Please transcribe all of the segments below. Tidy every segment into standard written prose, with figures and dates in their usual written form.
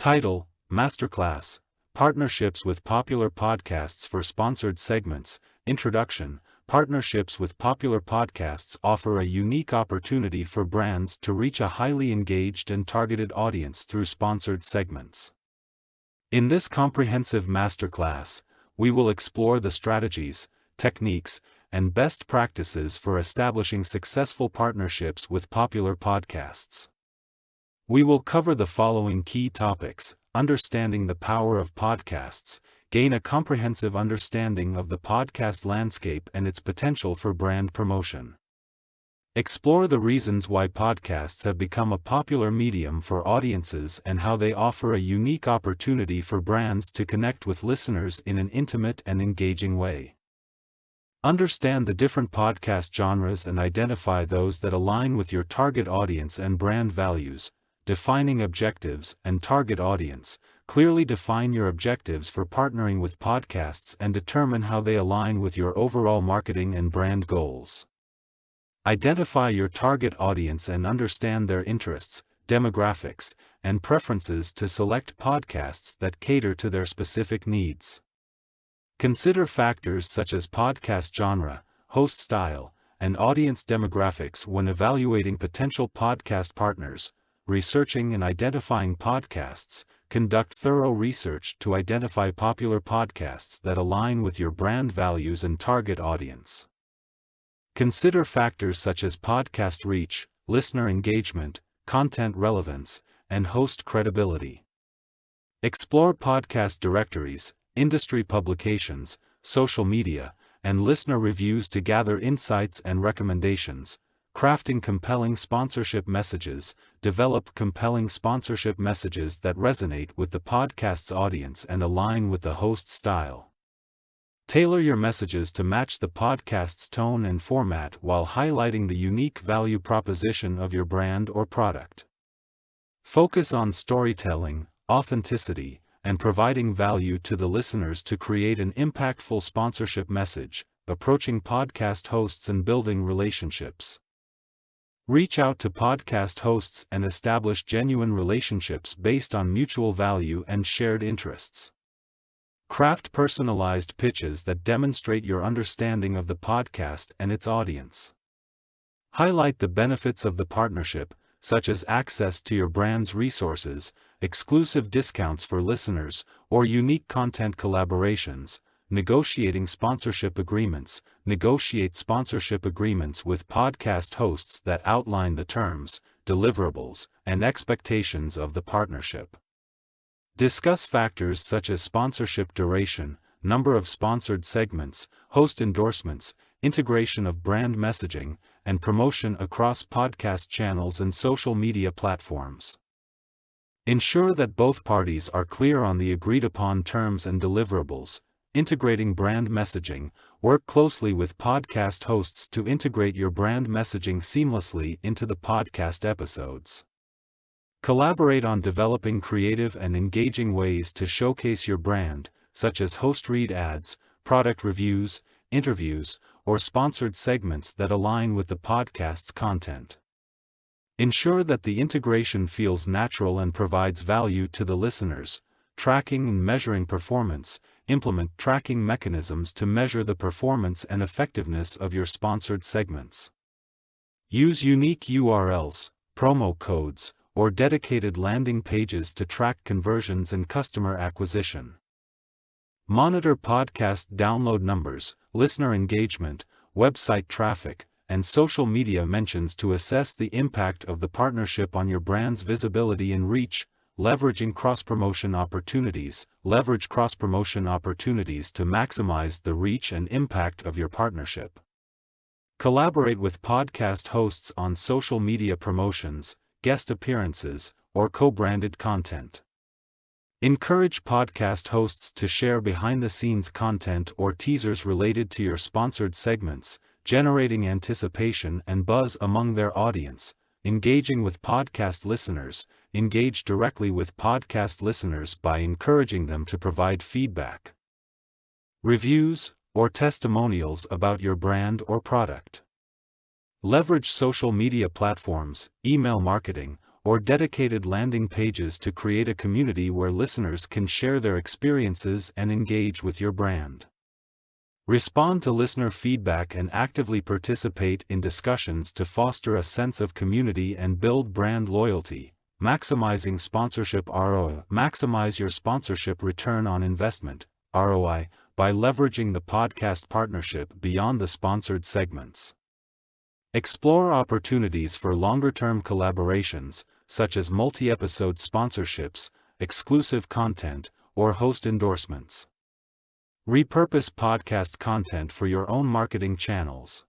Title: Masterclass, Partnerships with Popular Podcasts for Sponsored Segments. Introduction: Partnerships with popular podcasts offer a unique opportunity for brands to reach a highly engaged and targeted audience through sponsored segments. In this comprehensive masterclass, we will explore the strategies, techniques, and best practices for establishing successful partnerships with popular podcasts. We will cover the following key topics: understanding the power of podcasts, gain a comprehensive understanding of the podcast landscape and its potential for brand promotion. Explore the reasons why podcasts have become a popular medium for audiences and how they offer a unique opportunity for brands to connect with listeners in an intimate and engaging way. Understand the different podcast genres and identify those that align with your target audience and brand values. Defining objectives and target audience. Clearly define your objectives for partnering with podcasts and determine how they align with your overall marketing and brand goals. Identify your target audience and understand their interests, demographics, and preferences to select podcasts that cater to their specific needs. Consider factors such as podcast genre, host style, and audience demographics when evaluating potential podcast partners. Researching and identifying podcasts. Conduct thorough research to identify popular podcasts that align with your brand values and target audience. Consider factors such as podcast reach, listener engagement, content relevance, and host credibility. Explore podcast directories, industry publications, social media, and listener reviews to gather insights and recommendations. Crafting compelling sponsorship messages. Develop compelling sponsorship messages that resonate with the podcast's audience and align with the host's style. Tailor your messages to match the podcast's tone and format while highlighting the unique value proposition of your brand or product. Focus on storytelling, authenticity, and providing value to the listeners to create an impactful sponsorship message. Approaching podcast hosts and building relationships. Reach out to podcast hosts and establish genuine relationships based on mutual value and shared interests. Craft personalized pitches that demonstrate your understanding of the podcast and its audience. Highlight the benefits of the partnership, such as access to your brand's resources, exclusive discounts for listeners, or unique content collaborations. Negotiating sponsorship agreements. Negotiate sponsorship agreements with podcast hosts that outline the terms, deliverables, and expectations of the partnership. Discuss factors such as sponsorship duration, number of sponsored segments, host endorsements, integration of brand messaging, and promotion across podcast channels and social media platforms. Ensure that both parties are clear on the agreed-upon terms and deliverables. Integrating brand messaging. Work closely with podcast hosts to integrate your brand messaging seamlessly into the podcast episodes. Collaborate on developing creative and engaging ways to showcase your brand, such as host read ads, product reviews, interviews, or sponsored segments that align with the podcast's content. Ensure that the integration feels natural and provides value to the listeners. Tracking and measuring performance. Implement tracking mechanisms to measure the performance and effectiveness of your sponsored segments. Use unique URLs, promo codes, or dedicated landing pages to track conversions and customer acquisition. Monitor podcast download numbers, listener engagement, website traffic, and social media mentions to assess the impact of the partnership on your brand's visibility and reach. Leveraging cross-promotion opportunities. Leverage cross-promotion opportunities to maximize the reach and impact of your partnership. Collaborate with podcast hosts on social media promotions, guest appearances, or co-branded content. Encourage podcast hosts to share behind-the-scenes content or teasers related to your sponsored segments, generating anticipation and buzz among their audience. Engaging with podcast listeners. Engage directly with podcast listeners by encouraging them to provide feedback, reviews, or testimonials about your brand or product. Leverage social media platforms, email marketing, or dedicated landing pages to create a community where listeners can share their experiences and engage with your brand. Respond to listener feedback and actively participate in discussions to foster a sense of community and build brand loyalty. Maximizing sponsorship ROI. Maximize your sponsorship return on investment, ROI, by leveraging the podcast partnership beyond the sponsored segments. Explore opportunities for longer-term collaborations, such as multi-episode sponsorships, exclusive content, or host endorsements. Repurpose podcast content for your own marketing channels,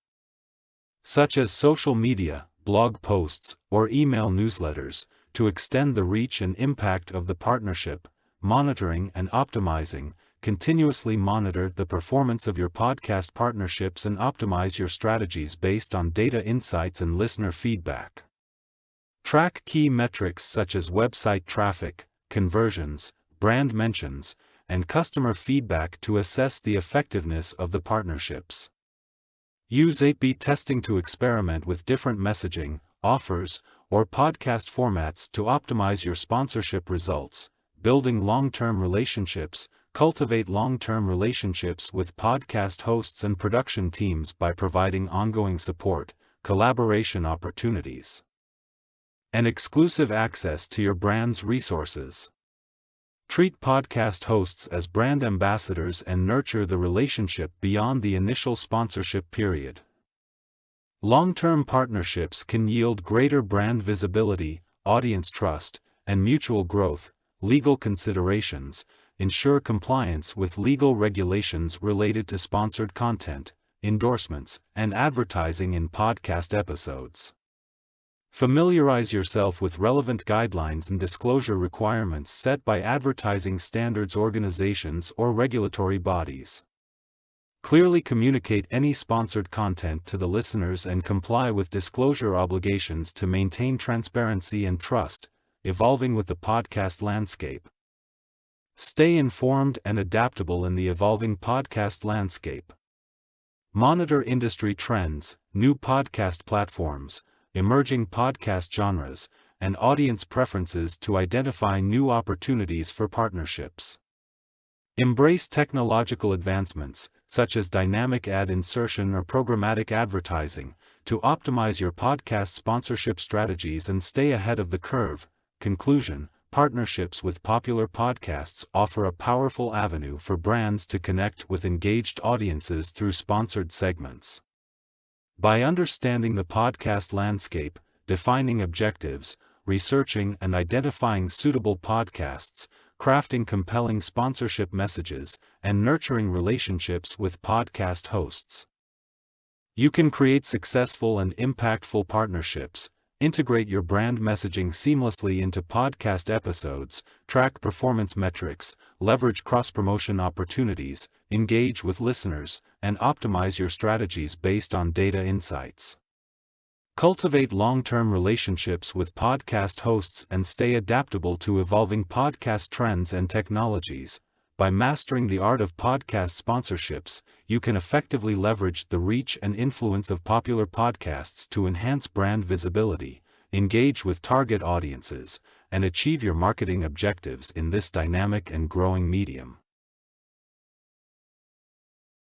such as social media, blog posts, or email newsletters, to extend the reach and impact of the partnership. Monitoring and optimizing. Continuously monitor the performance of your podcast partnerships and optimize your strategies based on data insights and listener feedback. Track key metrics such as website traffic, conversions, brand mentions, and customer feedback to assess the effectiveness of the partnerships. Use A/B testing to experiment with different messaging, offers, or podcast formats to optimize your sponsorship results. Building long-term relationships. Cultivate long-term relationships with podcast hosts and production teams by providing ongoing support, collaboration opportunities, and exclusive access to your brand's resources. Treat podcast hosts as brand ambassadors and nurture the relationship beyond the initial sponsorship period. Long-term partnerships can yield greater brand visibility, audience trust, and mutual growth. Legal considerations. Ensure compliance with legal regulations related to sponsored content, endorsements, and advertising in podcast episodes. Familiarize yourself with relevant guidelines and disclosure requirements set by advertising standards organizations or regulatory bodies. Clearly communicate any sponsored content to the listeners and comply with disclosure obligations to maintain transparency and trust. Evolving with the podcast landscape. Stay informed and adaptable in the evolving podcast landscape. Monitor industry trends, new podcast platforms, emerging podcast genres, and audience preferences to identify new opportunities for partnerships. Embrace technological advancements, such as dynamic ad insertion or programmatic advertising, to optimize your podcast sponsorship strategies and stay ahead of the curve. Conclusion. Partnerships with popular podcasts offer a powerful avenue for brands to connect with engaged audiences through sponsored segments. By understanding the podcast landscape, defining objectives, researching and identifying suitable podcasts, crafting compelling sponsorship messages, and nurturing relationships with podcast hosts, you can create successful and impactful partnerships. Integrate your brand messaging seamlessly into podcast episodes, track performance metrics, leverage cross-promotion opportunities, engage with listeners, and optimize your strategies based on data insights. Cultivate long-term relationships with podcast hosts and stay adaptable to evolving podcast trends and technologies. By mastering the art of podcast sponsorships, you can effectively leverage the reach and influence of popular podcasts to enhance brand visibility, engage with target audiences, and achieve your marketing objectives in this dynamic and growing medium.